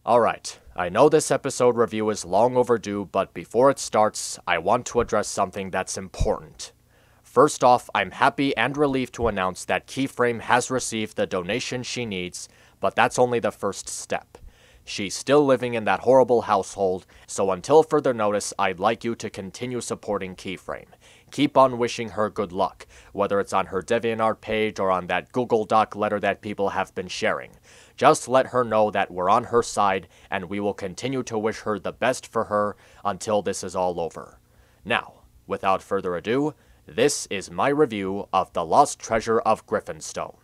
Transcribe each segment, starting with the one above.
Alright, I know this episode review is long overdue, but before it starts, I want to address something that's important. First off, I'm happy and relieved to announce that Keyframe has received the donation she needs, but that's only the first step. She's still living in that horrible household, so until further notice, I'd like you to continue supporting Keyframe. Keep on wishing her good luck, whether it's on her DeviantArt page or on that Google Doc letter that people have been sharing. Just let her know that we're on her side, and we will continue to wish her the best for her until this is all over. Now, without further ado, this is my review of The Lost Treasure of Griffonstone.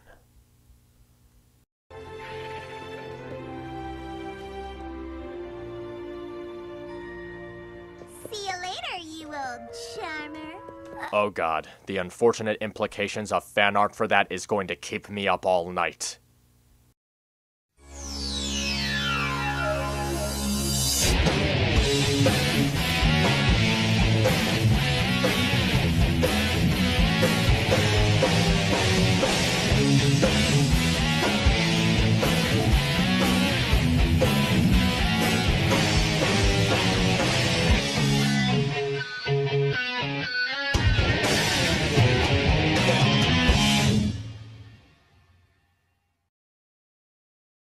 See you later, you old charmer. Oh god, the unfortunate implications of fan art for that is going to keep me up all night.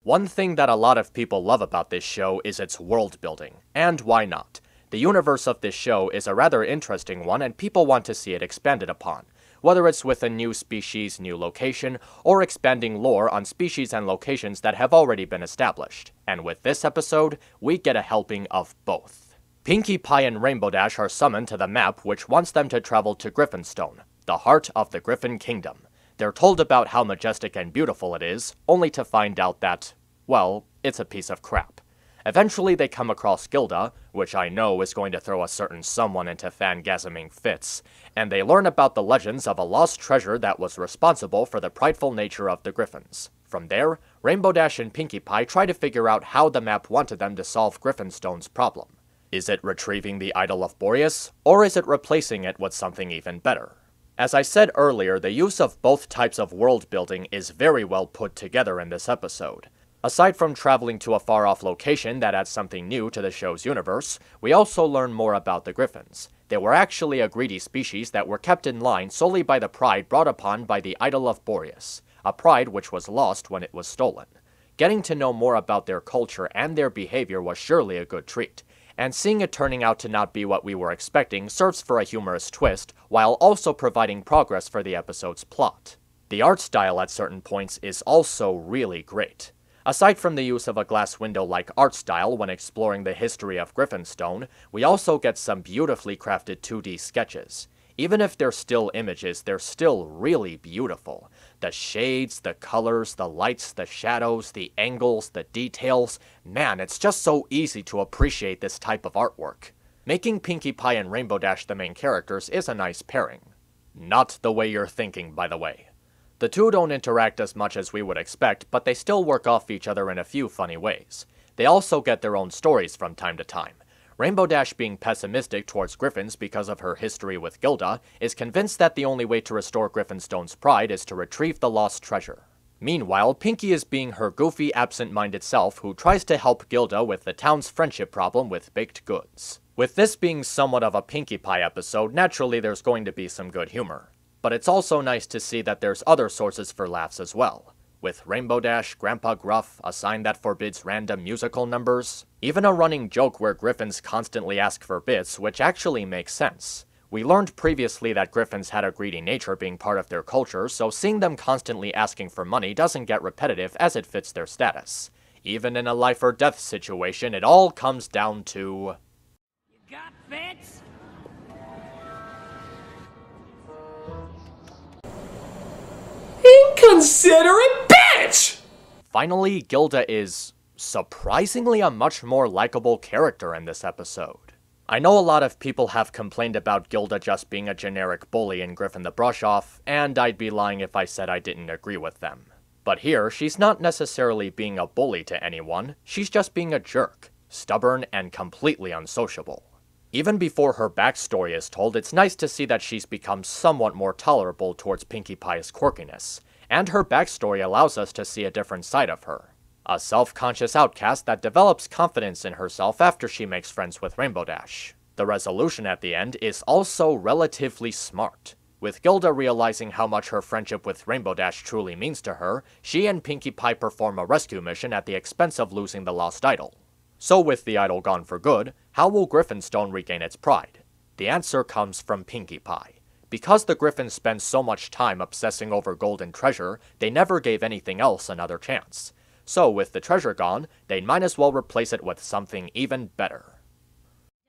One thing that a lot of people love about this show is its world building, and why not? The universe of this show is a rather interesting one and people want to see it expanded upon, whether it's with a new species, new location, or expanding lore on species and locations that have already been established. And with this episode, we get a helping of both. Pinkie Pie and Rainbow Dash are summoned to the map which wants them to travel to Griffonstone, the heart of the Griffon Kingdom. They're told about how majestic and beautiful it is, only to find out that, well, it's a piece of crap. Eventually they come across Gilda, which I know is going to throw a certain someone into fangasming fits, and they learn about the legends of a lost treasure that was responsible for the prideful nature of the Griffons. From there, Rainbow Dash and Pinkie Pie try to figure out how the map wanted them to solve Griffonstone's problem. Is it retrieving the idol of Boreas, or is it replacing it with something even better? As I said earlier, the use of both types of world building is very well put together in this episode. Aside from traveling to a far-off location that adds something new to the show's universe, we also learn more about the Griffons. They were actually a greedy species that were kept in line solely by the pride brought upon by the idol of Boreas, a pride which was lost when it was stolen. Getting to know more about their culture and their behavior was surely a good treat, and seeing it turning out to not be what we were expecting serves for a humorous twist, while also providing progress for the episode's plot. The art style at certain points is also really great. Aside from the use of a glass window-like art style when exploring the history of Griffonstone, we also get some beautifully crafted 2D sketches. Even if they're still images, they're still really beautiful. The shades, the colors, the lights, the shadows, the angles, the details. Man, it's just so easy to appreciate this type of artwork. Making Pinkie Pie and Rainbow Dash the main characters is a nice pairing. Not the way you're thinking, by the way. The two don't interact as much as we would expect, but they still work off each other in a few funny ways. They also get their own stories from time to time. Rainbow Dash, being pessimistic towards Griffons because of her history with Gilda, is convinced that the only way to restore Griffonstone's pride is to retrieve the lost treasure. Meanwhile, Pinkie is being her goofy, absent-minded self who tries to help Gilda with the town's friendship problem with baked goods. With this being somewhat of a Pinkie Pie episode, naturally there's going to be some good humor. But it's also nice to see that there's other sources for laughs as well. With Rainbow Dash, Grandpa Gruff, a sign that forbids random musical numbers, even a running joke where Griffons constantly ask for bits, which actually makes sense. We learned previously that Griffons had a greedy nature being part of their culture, so seeing them constantly asking for money doesn't get repetitive as it fits their status. Even in a life or death situation, it all comes down to... You got bits? Inconsiderate bitch! Finally, Gilda is surprisingly a much more likable character in this episode. I know a lot of people have complained about Gilda just being a generic bully in Griffon the Brush-Off, and I'd be lying if I said I didn't agree with them. But here, she's not necessarily being a bully to anyone, she's just being a jerk, stubborn and completely unsociable. Even before her backstory is told, it's nice to see that she's become somewhat more tolerable towards Pinkie Pie's quirkiness, and her backstory allows us to see a different side of her. A self-conscious outcast that develops confidence in herself after she makes friends with Rainbow Dash. The resolution at the end is also relatively smart. With Gilda realizing how much her friendship with Rainbow Dash truly means to her, she and Pinkie Pie perform a rescue mission at the expense of losing the lost idol. So with the idol gone for good, how will Griffonstone regain its pride? The answer comes from Pinkie Pie. Because the Griffins spend so much time obsessing over gold and treasure, they never gave anything else another chance. So with the treasure gone, they might as well replace it with something even better.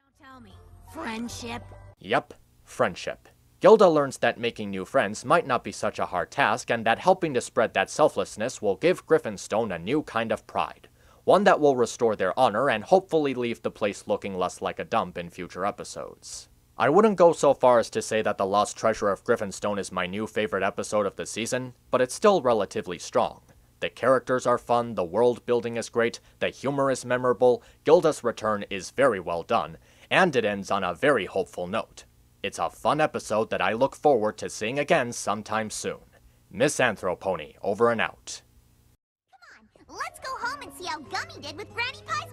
Don't tell me. Friendship? Yep, friendship. Gilda learns that making new friends might not be such a hard task, and that helping to spread that selflessness will give Griffonstone a new kind of pride. One that will restore their honor and hopefully leave the place looking less like a dump in future episodes. I wouldn't go so far as to say that the Lost Treasure of Griffonstone is my new favorite episode of the season, but it's still relatively strong. The characters are fun, the world building is great, the humor is memorable, Gilda's return is very well done, and it ends on a very hopeful note. It's a fun episode that I look forward to seeing again sometime soon. MisAnthro Pony, over and out. Come on, let's go home and see how Gummy did with Granny Pie's